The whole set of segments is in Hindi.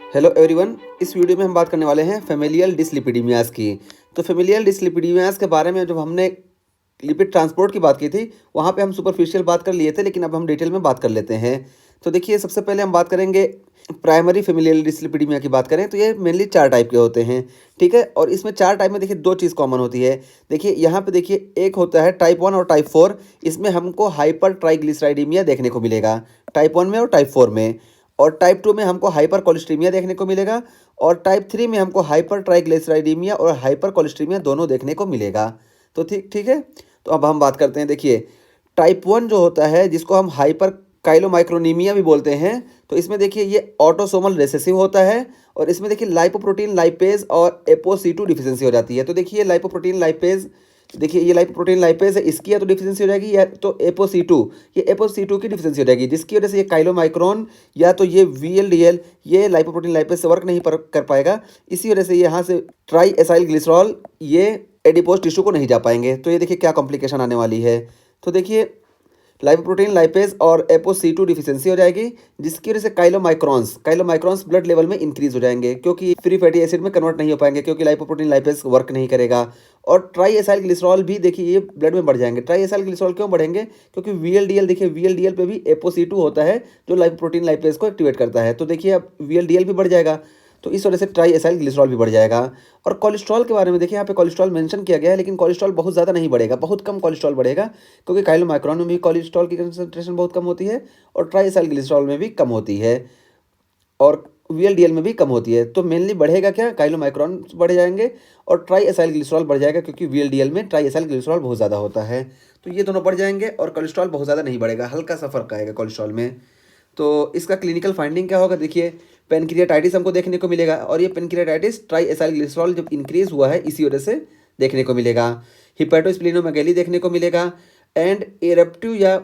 Hello everyone. इस वीडियो में हम बात करने वाले हैं फेमिलियल डिसलिपिडीमियास की। तो फेमिलियल डिसलिपिडीमियास के बारे में जब हमने लिपिड ट्रांसपोर्ट की बात की थी, वहाँ पे हम सुपरफिशियल बात कर लिए थे, लेकिन अब हम डिटेल में बात कर लेते हैं। तो देखिए, सबसे पहले हम बात करेंगे प्राइमरी फेमिलियल डिसलिपिडीमिया की बात करें तो ये मेनली 4 टाइप के होते हैं, ठीक है। और इसमें 4 टाइप में देखिए 2 चीज़ कॉमन होती है। देखिए यहाँ पे देखिए, एक होता है टाइप 1 और टाइप 4। इसमें हमको हाइपर ट्राइग्लिसराइडीमिया देखने को मिलेगा, टाइप 1 में और टाइप 4 में। और टाइप 2 में हमको हाइपर कोलेस्ट्रीमिया देखने को मिलेगा, और टाइप 3 में हमको हाइपर ट्राइग्लिसराइडीमिया और हाइपर कोलेस्ट्रीमिया दोनों देखने को मिलेगा। तो ठीक ठीक है। तो अब हम बात करते हैं। देखिए, टाइप 1 जो होता है, जिसको हम हाइपर काइलोमाइक्रोनीमिया भी बोलते हैं, तो इसमें देखिए ये ऑटोसोमल रिसेसिव होता है। और इसमें देखिए लाइपोप्रोटीन लाइपेज और एपोसी2 डिफिशियंसी हो जाती है। तो देखिए लाइपोप्रोटीन लाइपेज, देखिए ये लाइपोप्रोटीन लाइपेज है, इसकी या तो डिफिशियंसी हो जाएगी, या तो एपोसी2, ये एपोसी2 की डिफिशियंसी हो जाएगी, जिसकी वजह से ये काइलोमाइक्रोन या तो ये वीएलडीएल, ये लाइपोप्रोटीन लाइपेज से वर्क नहीं कर पाएगा। इसी वजह से यहाँ से ट्राई एसाइल ग्लिसरॉल ये एडिपोज टिश्यू को नहीं जा पाएंगे। तो ये देखिए क्या कॉम्प्लिकेशन आने वाली है। तो देखिए लाइपोप्रोटीन लाइपेज और एपोसी2 डिफिशियंसी हो जाएगी, जिसकी वजह से काइलोमाइक्रॉन्स ब्लड लेवल में इंक्रीज हो जाएंगे, क्योंकि फ्री फैटी एसिड में कन्वर्ट नहीं हो पाएंगे, क्योंकि लाइपोप्रोटीन लाइपेज वर्क नहीं करेगा। और ट्राई एसाइल ग्लिसरॉल भी देखिए ये ब्लड में बढ़ जाएंगे। ट्राई एसाइल ग्लिसरॉल क्यों बढ़ेंगे? क्योंकि वीएलडीएल, देखिए वीएलडीएल पे भी एपोसी2 होता है जो लाइपोप्रोटीन लाइपेज को एक्टिवेट करता है। तो देखिए अब वीएलडीएल भी बढ़ जाएगा, तो इस वजह से ट्राई एसाइल ग्लिसरॉल भी बढ़ जाएगा। और कोलेस्ट्रॉल के बारे में देखिए, यहाँ पे कोलेस्ट्रॉल मेंशन किया गया है, लेकिन कोलेस्ट्रॉल बहुत ज़्यादा नहीं बढ़ेगा, बहुत कम कोलेस्ट्रॉल बढ़ेगा, क्योंकि काइलोमाइक्रॉन में भी कोलेस्ट्रॉल की कंसंट्रेशन बहुत कम होती है, और ट्राई एसाइल ग्लिसरॉल में भी कम होती है, और वीएलडीएल में भी कम होती है। तो मेनली बढ़ेगा क्या? काइलोमाइक्रॉन बढ़ जाएंगे और ट्राई एसाइल ग्लिसरॉल बढ़ जाएगा, क्योंकि वीएलडीएल में ट्राई एसाइल ग्लिसरॉल बहुत ज़्यादा होता है। तो ये दोनों बढ़ जाएंगे, और कोलेस्ट्रॉल बहुत ज़्यादा नहीं बढ़ेगा, हल्का सा फर्क आएगा कोलेस्ट्रॉल में। तो इसका क्लिनिकल फाइंडिंग क्या होगा? देखिए, पेनक्रियाटाइटिस हमको देखने को मिलेगा, और ये पेनक्रियाटाइटिस ट्राई एसाइल ग्लिसरॉल जब इंक्रीज हुआ है इसी वजह से देखने को मिलेगा। हिपेटोस्प्लीनोमेगेली देखने को मिलेगा, एंड इरप्टिव या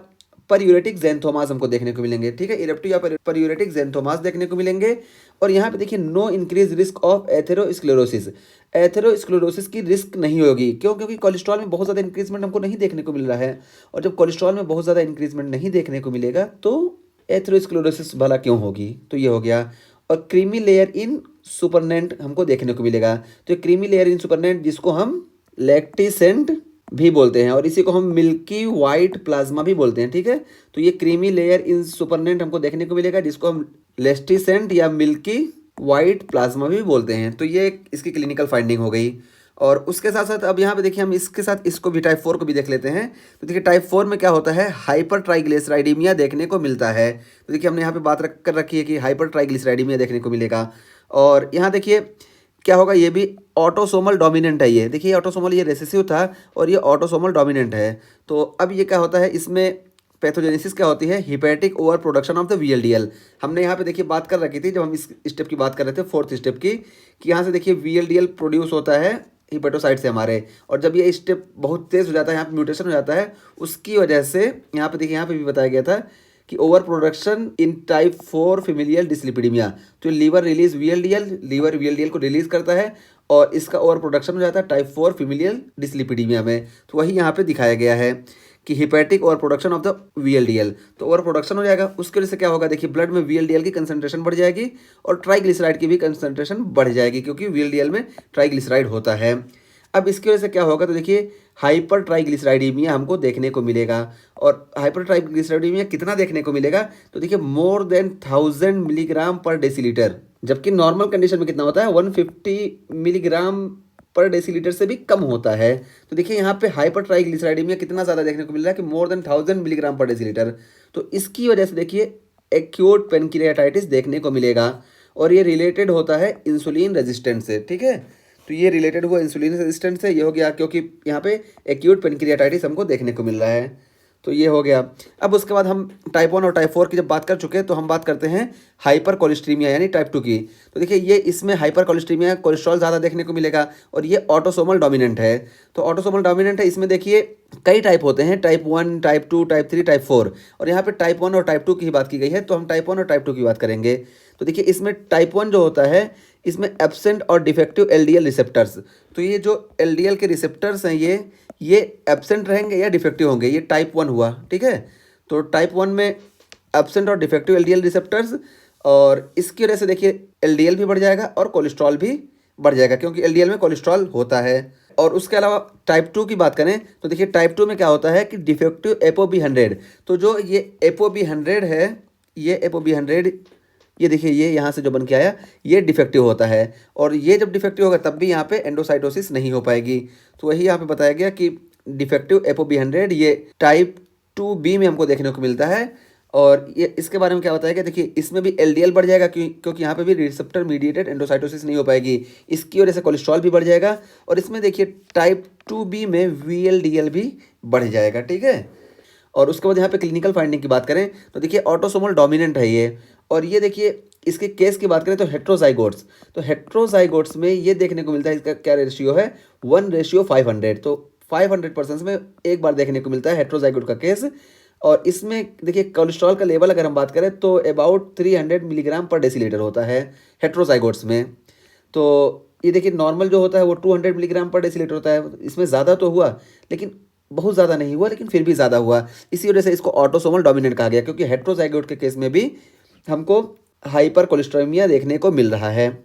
परयूरेटिक ज़ैंथोमास हमको देखने को मिलेंगे, ठीक है। इरप्टिव या परयूरेटिक ज़ैंथोमास देखने को मिलेंगे। और यहाँ पे देखिए no increase risk of atherosclerosis, atherosclerosis की रिस्क नहीं होगी। क्यों? क्योंकि कोलेस्ट्रॉल में बहुत ज़्यादा इंक्रीजमेंट हमको नहीं देखने को मिल रहा है, और जब कोलेस्ट्रॉल में बहुत ज़्यादा इंक्रीजमेंट नहीं देखने को मिलेगा तो एथेरोस्क्लेरोसिस भला क्यों होगी? तो ये हो गया। और क्रीमी लेयर इन सुपरनेंट हमको देखने को मिलेगा। तो क्रीमी लेयर इन सुपरनेंट, जिसको हम लैक्टिसेंट भी बोलते हैं, और इसी को हम मिल्की वाइट प्लाज्मा भी बोलते हैं, ठीक है। तो ये क्रीमी लेयर इन सुपरनेंट हमको देखने को मिलेगा, जिसको हम लेस्टिसेंट या मिल्की वाइट प्लाज्मा भी बोलते हैं। तो ये इसकी क्लिनिकल फाइंडिंग हो गई। और उसके साथ साथ अब यहाँ पे देखिए हम इसके साथ इसको भी टाइप 4 को भी देख लेते हैं। तो देखिए टाइप 4 में क्या होता है? हाइपर ट्राइग्लिसराइडीमिया देखने को मिलता है। तो देखिए हमने यहाँ पे बात कर रखी है कि हाइपर ट्राइग्लिसराइडीमिया देखने को मिलेगा। और यहाँ देखिए क्या होगा, ये भी ऑटोसोमल डोमिनेंट है। ये देखिए ऑटोसोमल, ये रेसेसिव था और ये ऑटोसोमल डोमिनेंट है। तो अब ये क्या होता है, इसमें पैथोजेनेसिस क्या होती है? Hepatic over production of the VLDL. हमने यहाँ पे देखिए बात कर रखी थी जब हम इस स्टेप की बात कर रहे थे, 4th स्टेप की, कि यहाँ से देखिए वीएलडीएल प्रोड्यूस होता है हिपेटोसाइट से हमारे, और जब ये स्टेप बहुत तेज़ हो जाता है, यहाँ पे म्यूटेशन हो जाता है, उसकी वजह से यहाँ पे देखिए, यहाँ पे भी बताया गया था कि over production in type 4 familial dyslipidaemia. तो liver release VLDL, liver VLDL को रिलीज करता है, और इसका ओवर प्रोडक्शन हो जाता है टाइप 4 फेमिलियल डिसलिपिडीमिया में। तो वही यहाँ पे दिखाया गया है कि hepatic over production of the VLDL. तो ओवर प्रोडक्शन हो जाएगा, उसकी वजह से क्या होगा? देखिए ब्लड में वीएलडीएल की कंसंट्रेशन बढ़ जाएगी, और ट्राइग्लिसराइड की भी कंसंट्रेशन बढ़ जाएगी, क्योंकि वीएलडीएल में ट्राइग्लिसराइड होता है। अब इसकी वजह से क्या होगा? तो देखिए हाइपर ट्राइग्लिसराइडीमिया हमको देखने को मिलेगा। और हाइपर ट्राइग्लिसराइडीमिया कितना देखने को मिलेगा? तो देखिए मोर देन 1000 मिलीग्राम पर डेसीलीटर, जबकि नॉर्मल कंडीशन में कितना होता है? 150 मिलीग्राम पर डेसीलीटर से भी कम होता है। तो देखिए यहाँ पे हाइपर ट्राइग्लिसराइडीमिया कितना ज़्यादा देखने को मिल रहा है कि मोर देन 1000 मिलीग्राम पर डेसीलीटर। तो इसकी वजह से देखिए एक्यूट पेनक्रियाटाइटिस देखने को मिलेगा, और ये रिलेटेड होता है इंसुलिन रेजिस्टेंस से, ठीक है। तो ये रिलेटेड हुआ इंसुलिन रेजिस्टेंस से, ये हो गया, क्योंकि यहाँ पे एक्यूट पेनक्रियाटाइटिस हमको देखने को मिल रहा है। तो ये हो गया। अब उसके बाद हम टाइप 1 और टाइप 4 की जब बात कर चुके हैं, तो हम बात करते हैं हाइपर कोलेस्ट्रीमिया यानी टाइप 2 की। तो देखिए ये इसमें हाइपर कोलेस्ट्रीमिया, कोलेस्ट्रॉल ज़्यादा देखने को मिलेगा, और ये ऑटोसोमल डोमिनेंट है। तो ऑटोसोमल डोमिनेंट है, इसमें देखिए कई टाइप होते हैं, टाइप 1, टाइप 2, टाइप 3, टाइप 4। और यहाँ पे टाइप 1 और टाइप 2 की ही बात की गई है, तो हम टाइप 1 और टाइप 2 की बात करेंगे। तो देखिए इसमें टाइप 1 जो होता है, इसमें एब्सेंट और डिफेक्टिव एलडीएल रिसेप्टर्स। तो ये जो एलडीएल के रिसेप्टर्स हैं, ये एब्सेंट रहेंगे या डिफेक्टिव होंगे, ये टाइप 1 हुआ, ठीक है। तो टाइप 1 में एब्सेंट और डिफेक्टिव एलडीएल रिसेप्टर्स, और इसकी वजह से देखिए एलडीएल भी बढ़ जाएगा और कोलेस्ट्रॉल भी बढ़ जाएगा, क्योंकि एलडीएल में कोलेस्ट्रॉल होता है। और उसके अलावा टाइप 2 की बात करें तो देखिए टाइप 2 में क्या होता है कि डिफेक्टिव ApoB100, तो जो ये ApoB100 है, ये ApoB100, ये देखिए ये यहाँ से जो बन के आया ये डिफेक्टिव होता है, और ये जब डिफेक्टिव होगा तब भी यहाँ पे एंडोसाइटोसिस नहीं हो पाएगी। तो वही यहाँ पे बताया गया कि डिफेक्टिव ApoB100 ये टाइप 2B में हमको देखने को मिलता है। और ये इसके बारे में क्या बताया गया, देखिए इसमें भी LDL बढ़ जाएगा, क्योंकि यहाँ पे भी रिसेप्टर मीडिएटेड एंडोसाइटोसिस नहीं हो पाएगी, इसकी वजह से कोलेस्ट्रॉल भी बढ़ जाएगा। और इसमें देखिए टाइप 2B में VLDL भी बढ़ जाएगा, ठीक है। और उसके बाद यहाँ पे क्लिनिकल फाइंडिंग की बात करें तो देखिए ऑटोसोमल डोमिनेंट है ये, और ये देखिए इसके केस की बात करें तो हेट्रोजाइगोट्स, तो हेट्रोजाइगोट्स में ये देखने को मिलता है, इसका क्या रेशियो है 1:500, तो 500% में एक बार देखने को मिलता है हेट्रोजाइगोट का केस। और इसमें देखिए कोलेस्ट्रॉल का लेवल अगर हम बात करें तो अबाउट 300 मिलीग्राम पर डेसीलीटर होता है हेट्रोजाइगोट्स में। तो ये देखिए नॉर्मल जो होता है वो 200 मिलीग्राम पर डेसीलीटर होता है, इसमें ज़्यादा तो हुआ लेकिन बहुत ज़्यादा नहीं हुआ, लेकिन फिर भी ज़्यादा हुआ, इसी वजह से इसको ऑटोसोमल डोमिनेंट कहा गया, क्योंकि हेट्रोजाइगोट के केस में भी हमको हाइपर कोलेस्ट्रेमिया देखने को मिल रहा है।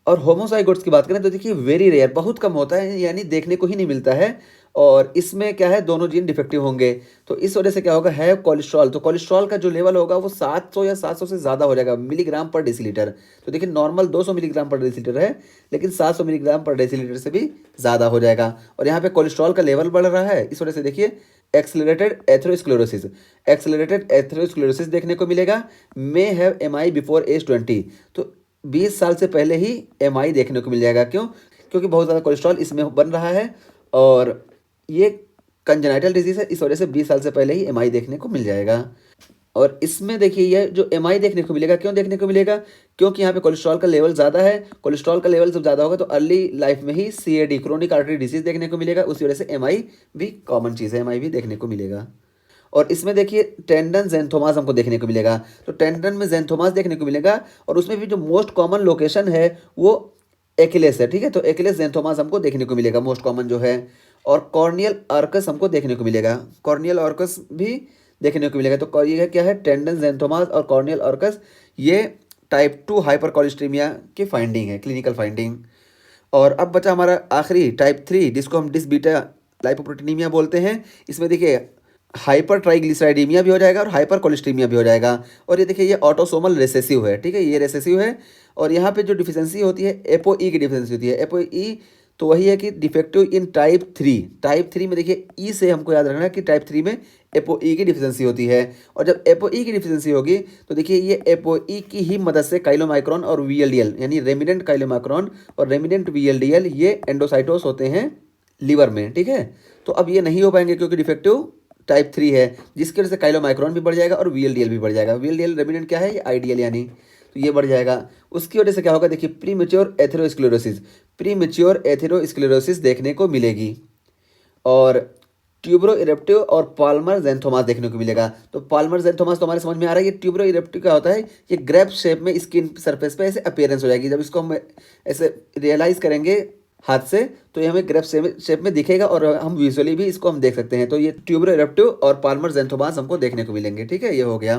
और होमोजाइगोट्स की बात करें तो देखिए वेरी रेयर, बहुत कम होता है, यानी देखने को ही नहीं मिलता है। और इसमें क्या है दोनों जीन डिफेक्टिव होंगे, तो इस वजह से क्या होगा है कोलेस्ट्रॉल, तो कोलेस्ट्रॉल का जो लेवल होगा वो 700 या 700 से ज़्यादा हो जाएगा मिलीग्राम पर डेसीलीटर। तो देखिए नॉर्मल 200 मिलीग्राम पर डेसीलीटर है, लेकिन 700 मिलीग्राम पर डेसीलीटर से भी ज़्यादा हो जाएगा। और यहाँ पे कोलेस्ट्रॉल का लेवल बढ़ रहा है, इस वजह से देखिए एक्सेलरेटेड एथेरोस्क्लेरोसिस देखने को मिलेगा, may have MI before age 20, तो 20 साल से पहले ही MI देखने को मिल जाएगा। क्यों? क्योंकि बहुत ज़्यादा कोलेस्ट्रॉल इसमें बन रहा है, और ये कंजेनाइटल डिजीज़ है, इस वजह से 20 साल से पहले ही MI देखने को मिल जाएगा। और इसमें देखिए ये जो MI देखने को मिलेगा, क्यों देखने को मिलेगा, क्योंकि यहाँ पे कोलेस्ट्रॉल का लेवल ज़्यादा है, कोलेस्ट्रॉल का लेवल जब ज़्यादा होगा तो अर्ली लाइफ में ही CAD क्रोनिक आर्टरी डिजीज़ देखने को मिलेगा, उसी वजह से MI भी कॉमन चीज़ है, MI भी देखने को मिलेगा। और इसमें देखिए टेंडन ज़ैंथोमास हमको देखने को मिलेगा, तो टेंडन में ज़ैंथोमास देखने को मिलेगा, और उसमें भी जो मोस्ट कॉमन लोकेशन है वो एकिलेस है, ठीक है। तो एकिलेस ज़ैंथोमास हमको देखने को मिलेगा मोस्ट कॉमन जो है। और कॉर्नियल आर्कस हमको देखने को मिलेगा, कॉर्नियल आर्कस भी देखने को मिलेगा। तो ये क्या है टेंडन ज़ैंथोमास और कॉर्नियल आर्कस, ये टाइप 2 हाइपर कोलेस्ट्रीमिया की फाइंडिंग है, क्लिनिकल फाइंडिंग। और अब बचा हमारा आखिरी टाइप 3, जिसको हम डिसबीटा लाइपोप्रोटीनीमिया बोलते हैं। इसमें देखिए हाइपर ट्राइग्लिसराइडीमिया भी हो जाएगा और हाइपर कोलेस्ट्रीमिया भी हो जाएगा। और ये देखिए ये ऑटोसोमल रिसेसिव है, ठीक है, ये रिसेसिव है। और यहाँ पे जो डिफिशेंसी होती है ApoE की डिफिशेंसी होती है, ApoE तो वही है कि डिफेक्टिव इन टाइप 3, टाइप 3 में देखिए E से हमको याद रखना है कि टाइप 3 में ApoE की डिफिशेंसी होती है। और जब ApoE की डिफिशेंसी होगी तो देखिए ये ApoE की ही मदद से काइलोमाइक्रोन और VLDL, यानी रेमिनेंट काइलोमाइक्रोन और रेमिनेंट VLDL, ये एंडोसाइटोस होते हैं लीवर में, ठीक है। तो अब ये नहीं हो पाएंगे क्योंकि डिफेक्टिव टाइप 3 है, जिसकी वजह से काइलोमाइक्रोन भी बढ़ जाएगा और VLDL भी बढ़ जाएगा। VLDL रेमिनेंट क्या है, ये IDL यानी, तो ये बढ़ जाएगा। उसकी वजह से क्या होगा, देखिए प्रीमेच्योर एथेरोस्क्लेरोसिस देखने को मिलेगी। और ट्यूबरो इरेप्टिव और पाल्मर ज़ैंथोमास देखने को मिलेगा। तो पाल्मर ज़ैंथोमास तो हमारे समझ में आ रहा है, ये ट्यूबरो इरेप्टिव क्या होता है, ये ग्रेप शेप में स्किन सरफेस पे ऐसे अपीयरेंस हो जाएगी। जब इसको हम ऐसे रियलाइज़ करेंगे हाथ से तो ये हमें ग्रेप शेप में दिखेगा, और हम विजुअली भी इसको हम देख सकते हैं। तो ये ट्यूबरो इरेप्टिव और पाल्मर ज़ैंथोमास हमको देखने को मिलेंगे, ठीक है, ये हो गया।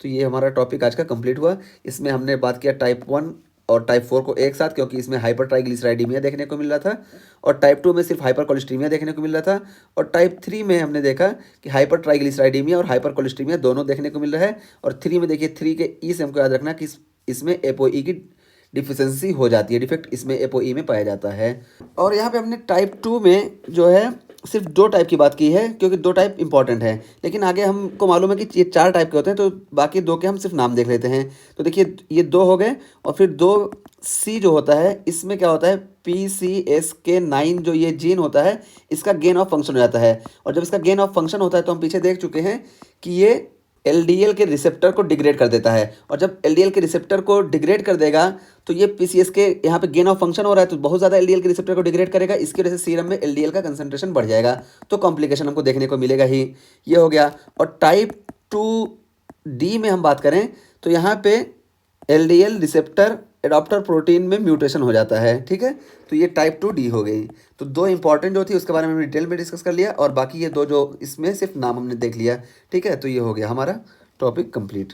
तो ये हमारा टॉपिक आज का कंप्लीट हुआ। इसमें हमने बात किया टाइप 1 और टाइप 4 को एक साथ, क्योंकि इसमें हाइपर ट्राइग्लिसराइडीमिया देखने को मिल रहा था, और टाइप 2 में सिर्फ हाइपर कोलेस्ट्रीमिया देखने को मिल रहा था, और टाइप 3 में हमने देखा कि हाइपर ट्राइग्लिसराइडीमिया और हाइपर कोलेस्ट्रीमिया दोनों देखने को मिल रहा है। और 3 में देखिए 3 के ई से हमको याद रखना कि इसमें ApoE की डिफिशेंसी हो जाती है, डिफेक्ट इसमें ApoE में पाया जाता है। और यहाँ पे हमने टाइप 2 में जो है सिर्फ 2 टाइप की बात की है, क्योंकि 2 टाइप इंपॉर्टेंट है, लेकिन आगे हमको मालूम है कि ये 4 टाइप के होते हैं, तो बाकी 2 के हम सिर्फ नाम देख लेते हैं। तो देखिए ये 2 हो गए, और फिर 2C जो होता है, इसमें क्या होता है PCSK9 जो ये जीन होता है, इसका गेन ऑफ फंक्शन हो जाता है। और जब इसका गेन ऑफ फंक्शन होता है तो हम पीछे देख चुके हैं कि ये LDL के रिसेप्टर को डिग्रेड कर देता है, और जब LDL के रिसेप्टर को डिग्रेड कर देगा तो ये PCSK यहाँ पे गेन ऑफ फंक्शन हो रहा है, तो बहुत ज़्यादा LDL के रिसेप्टर को डिग्रेड करेगा, इसकी वजह से सीरम में LDL का कंसंट्रेशन बढ़ जाएगा, तो कॉम्प्लिकेशन हमको देखने को मिलेगा ही, ये हो गया। और टाइप 2D में हम बात करें तो यहाँ पे LDL रिसेप्टर एडाप्टर प्रोटीन में म्यूटेशन हो जाता है, ठीक है। तो ये टाइप 2D हो गई। तो 2 इंपॉर्टेंट जो थी उसके बारे में हमने डिटेल में डिस्कस कर लिया, और बाकी ये 2 जो इसमें सिर्फ नाम हमने देख लिया, ठीक है। तो ये हो गया हमारा टॉपिक कंप्लीट।